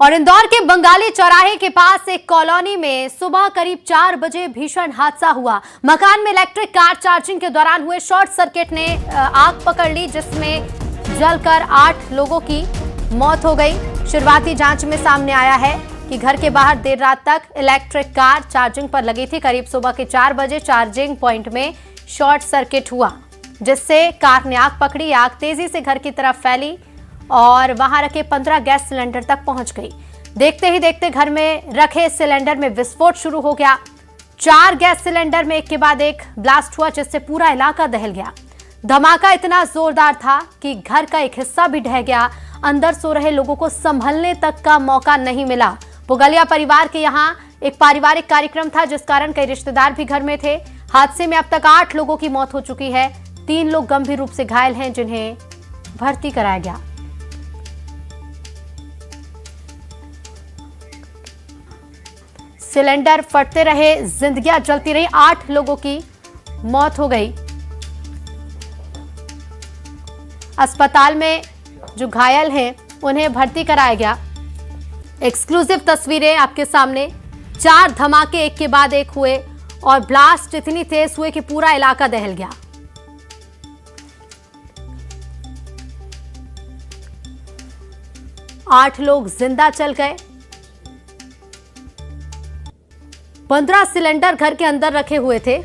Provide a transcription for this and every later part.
और इंदौर के बंगाली चौराहे के पास एक कॉलोनी में सुबह करीब 4 बजे भीषण हादसा हुआ। मकान में इलेक्ट्रिक कार चार्जिंग के दौरान हुए शॉर्ट सर्किट ने आग पकड़ ली, जिसमें जलकर 8 लोगों की मौत हो गई। शुरुआती जांच में सामने आया है कि घर के बाहर देर रात तक इलेक्ट्रिक कार चार्जिंग पर लगी थी। करीब सुबह के 4 बजे चार्जिंग पॉइंट में शॉर्ट सर्किट हुआ, जिससे कार ने आग पकड़ी। आग तेजी से घर की तरफ फैली और वहां रखे 15 गैस सिलेंडर तक पहुंच गई। देखते ही देखते घर में रखे सिलेंडर में विस्फोट शुरू हो गया। 4 गैस सिलेंडर में एक के बाद एक ब्लास्ट हुआ, जिससे पूरा इलाका दहल गया। धमाका इतना जोरदार था कि घर का एक हिस्सा भी ढह गया। अंदर सो रहे लोगों को संभलने तक का मौका नहीं मिला। पुगलिया परिवार के यहाँ एक पारिवारिक कार्यक्रम था, जिस कारण कई रिश्तेदार भी घर में थे। हादसे में अब तक 8 लोगों की मौत हो चुकी है। 3 लोग गंभीर रूप से घायल हैं, जिन्हें भर्ती कराया गया। सिलेंडर फटते रहे, जिंदगियां जलती रही, 8 लोगों की मौत हो गई। अस्पताल में जो घायल हैं उन्हें भर्ती कराया गया। एक्सक्लूसिव तस्वीरें आपके सामने। 4 धमाके एक के बाद एक हुए और ब्लास्ट इतनी तेज हुए कि पूरा इलाका दहल गया। आठ लोग जिंदा चल गए। 15 सिलेंडर घर के अंदर रखे हुए थे।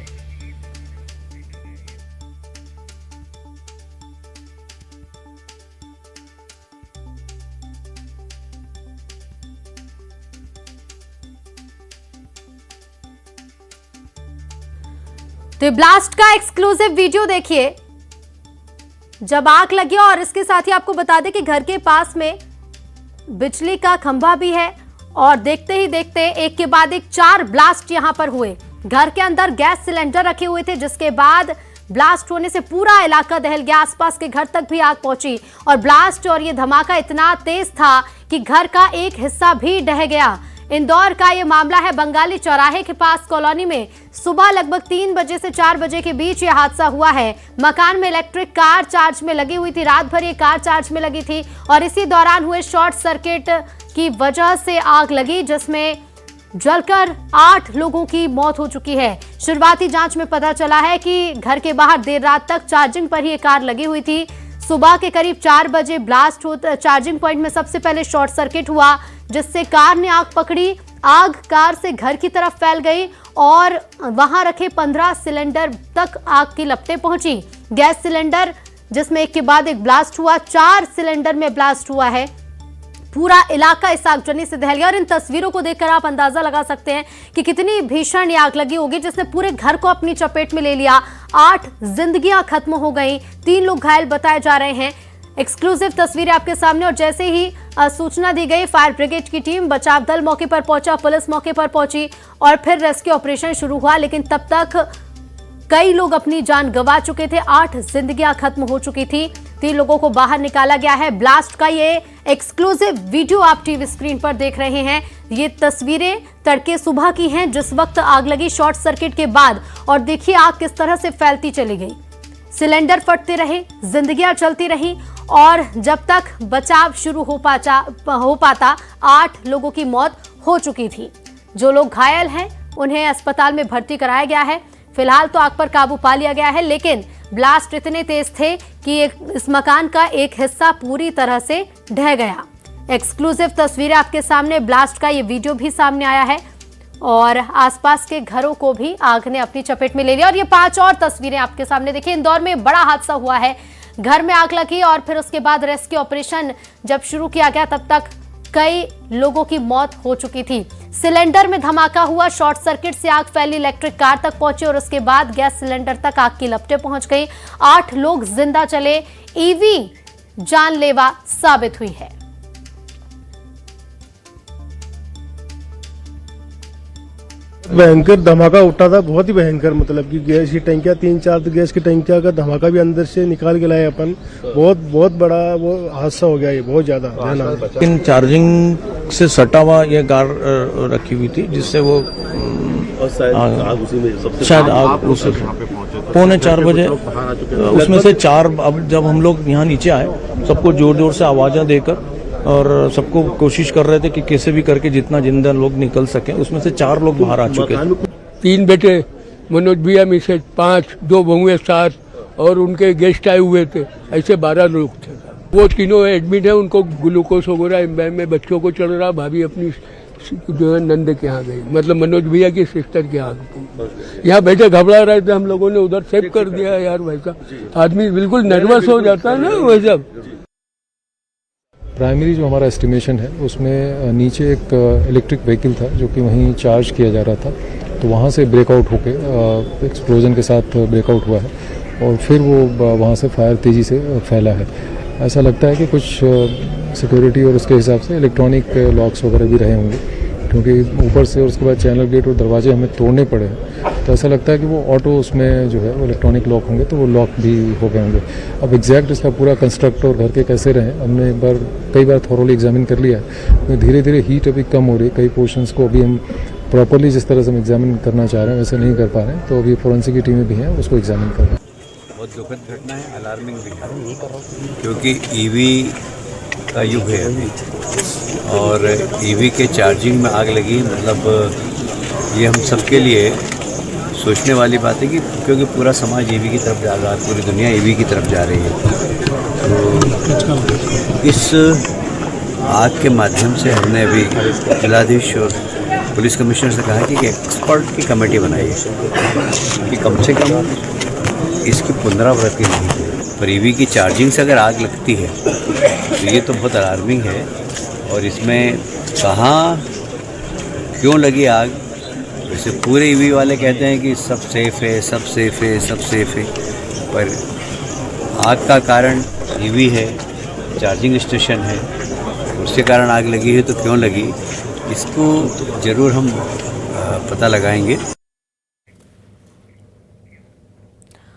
तो ब्लास्ट का एक्सक्लूसिव वीडियो देखिए, जब आग लगी। और इसके साथ ही आपको बता दें कि घर के पास में बिजली का खंभा भी है और देखते ही देखते एक के बाद एक 4 ब्लास्ट यहां पर हुए। घर के अंदर गैस सिलेंडर रखे हुए थे, जिसके बाद ब्लास्ट होने से पूरा इलाका दहल गया। आसपास के घर तक भी आग पहुंची और ब्लास्ट और ये धमाका इतना तेज था कि घर का एक हिस्सा भी ढह गया। इंदौर का ये मामला है। बंगाली चौराहे के पास कॉलोनी में सुबह लगभग 3 बजे से 4 बजे के बीच ये हादसा हुआ है। मकान में इलेक्ट्रिक कार चार्ज में लगी हुई थी। रात भर ये कार चार्ज में लगी थी और इसी दौरान हुए शॉर्ट सर्किट की वजह से आग लगी, जिसमें जलकर 8 लोगों की मौत हो चुकी है। शुरुआती जांच में पता चला है कि घर के बाहर देर रात तक चार्जिंग पर ही ये कार लगी हुई थी। सुबह के करीब 4 बजे ब्लास्ट होता, चार्जिंग पॉइंट में सबसे पहले शॉर्ट सर्किट हुआ, जिससे कार ने आग पकड़ी। आग कार से घर की तरफ फैल गई और वहां रखे 15 सिलेंडर तक आग की लपटें पहुंची। गैस सिलेंडर जिसमें एक के बाद एक ब्लास्ट हुआ, 4 सिलेंडर में ब्लास्ट हुआ है। पूरा इलाका इस आगजनी से दहल गया और इन तस्वीरों को देखकर आप अंदाजा लगा सकते हैं कि कितनी भीषण ये आग लगी होगी, जिसने पूरे घर को अपनी चपेट में ले लिया। 8 जिंदगियां खत्म हो गई, 3 लोग घायल बताए जा रहे हैं। एक्सक्लूसिव तस्वीरें आपके सामने। और जैसे ही सूचना दी गई, फायर ब्रिगेड की टीम, बचाव दल मौके पर पहुंचा, पुलिस मौके पर पहुंची और फिर रेस्क्यू ऑपरेशन शुरू हुआ। लेकिन तब तक कई लोग अपनी जान गंवा चुके थे। 8 जिंदगियां खत्म हो चुकी थी। 3 लोगों को बाहर निकाला गया है। ब्लास्ट का ये एक्सक्लूसिव वीडियो आप टीवी स्क्रीन पर देख रहे हैं। ये तस्वीरें तड़के सुबह की हैं, जिस वक्त आग लगी शॉर्ट सर्किट के बाद। और देखिए आग किस तरह से फैलती चली गई। सिलेंडर फटते रहे, जिंदगियां चलती रही और जब तक बचाव शुरू हो पाता 8 लोगों की मौत हो चुकी थी। जो लोग घायल हैं उन्हें अस्पताल में भर्ती कराया गया है। फिलहाल तो आग पर काबू पा लिया गया है, लेकिन ब्लास्ट इतने तेज थे कि इस मकान का एक हिस्सा पूरी तरह से ढह गया। एक्सक्लूसिव तस्वीरें आपके सामने। ब्लास्ट का ये वीडियो भी सामने आया है और आसपास के घरों को भी आग ने अपनी चपेट में ले लिया। और ये 5 और तस्वीरें आपके सामने देखिए। इंदौर में बड़ा हादसा हुआ है। घर में आग लगी और फिर उसके बाद रेस्क्यू ऑपरेशन जब शुरू किया गया, तब तक कई लोगों की मौत हो चुकी थी। सिलेंडर में धमाका हुआ, शॉर्ट सर्किट से आग फैली, इलेक्ट्रिक कार तक पहुंची और उसके बाद गैस सिलेंडर तक आग की लपटें पहुंच गई। 8 लोग जिंदा चले। ईवी जानलेवा साबित हुई है। भयंकर धमाका उठा था, बहुत ही भयंकर। मतलब कि गैस की टंकियां 3-4 गैस की टंकियां का धमाका भी अंदर से निकाल के लाए अपन। बहुत बड़ा वो हादसा हो गया ये, बहुत ज्यादा। लेकिन चार्जिंग से सटा हुआ ये कार रखी हुई थी, जिससे वो शायद आग उसे 3:45 बजे उसमें से 4। अब जब हम लोग यहाँ नीचे आए, सबको जोर जोर से आवाजें देकर और सबको कोशिश कर रहे थे कि कैसे भी करके जितना जिंदा लोग निकल सके। उसमें से 4 लोग बाहर आ चुके थे। 3 बेटे, मनोज भैया में से 5, 2 बहुएं 7 और उनके गेस्ट आए हुए थे, ऐसे 12 लोग थे। वो तीनों एडमिट है, उनको ग्लूकोज वगैरह इम्बाइब में बच्चों को चल रहा। भाभी अपनी जो है नंद के यहाँ गई, मतलब मनोज भैया की सिस्टर के यहाँ। यहाँ बैठे घबरा रहे थे, हम लोगों ने उधर सेव कर दिया यार। वैसा आदमी बिल्कुल नर्वस हो जाता है ना वैसा। प्राइमरी जो हमारा एस्टिमेशन है उसमें नीचे एक इलेक्ट्रिक व्हीकल था जो कि वहीं चार्ज किया जा रहा था, तो वहाँ से ब्रेकआउट होके एक्सप्लोजन के साथ ब्रेकआउट हुआ है और फिर वो वहाँ से फायर तेज़ी से फैला है। ऐसा लगता है कि कुछ सिक्योरिटी और उसके हिसाब से इलेक्ट्रॉनिक लॉक्स वगैरह भी रहे होंगे, क्योंकि ऊपर से और उसके बाद चैनल गेट और दरवाजे हमें तोड़ने पड़े हैं। तो ऐसा लगता है कि वो ऑटो उसमें जो है वो इलेक्ट्रॉनिक लॉक होंगे, तो वो लॉक भी हो गए होंगे। अब एग्जैक्ट इसका पूरा कंस्ट्रक्ट और घर के कैसे रहे हमने कई बार थॉरोली एग्जामिन कर लिया है। तो धीरे धीरे हीट अभी कम हो रही है, कई पोर्शंस को अभी हम प्रॉपरली जिस तरह से हम एग्जामिन करना चाह रहे हैं वैसे नहीं कर पा रहे हैं, तो अभी फोरेंसिक की टीमें भी हैं उसको एग्जामिन कर रहे हैं। बहुत दुखद घटना है, अलार्मिंग भी है, क्योंकि ईवी का युग है अभी और ईवी के चार्जिंग में आग लगी। मतलब ये हम सबके लिए सोचने वाली बात है कि क्योंकि पूरा समाज ईवी की तरफ जा रहा है, पूरी दुनिया ईवी की तरफ जा रही है। तो इस आग के माध्यम से हमने अभी जिलाधीश और पुलिस कमिश्नर से कहा कि एक्सपर्ट की कमेटी बनाई है कि कम से कम इसकी पुनरावृत्ति नहीं है। पर ईवी की चार्जिंग से अगर आग लगती है तो ये तो बहुत अलार्मिंग है। और इसमें कहाँ क्यों लगी आग, वैसे पूरे ईवी वाले कहते हैं कि सब सेफ़ है, सब सेफ़ है, सब सेफ़ है, पर आग का कारण ईवी है, चार्जिंग स्टेशन है, उसके कारण आग लगी है। तो क्यों लगी इसको ज़रूर हम पता लगाएंगे।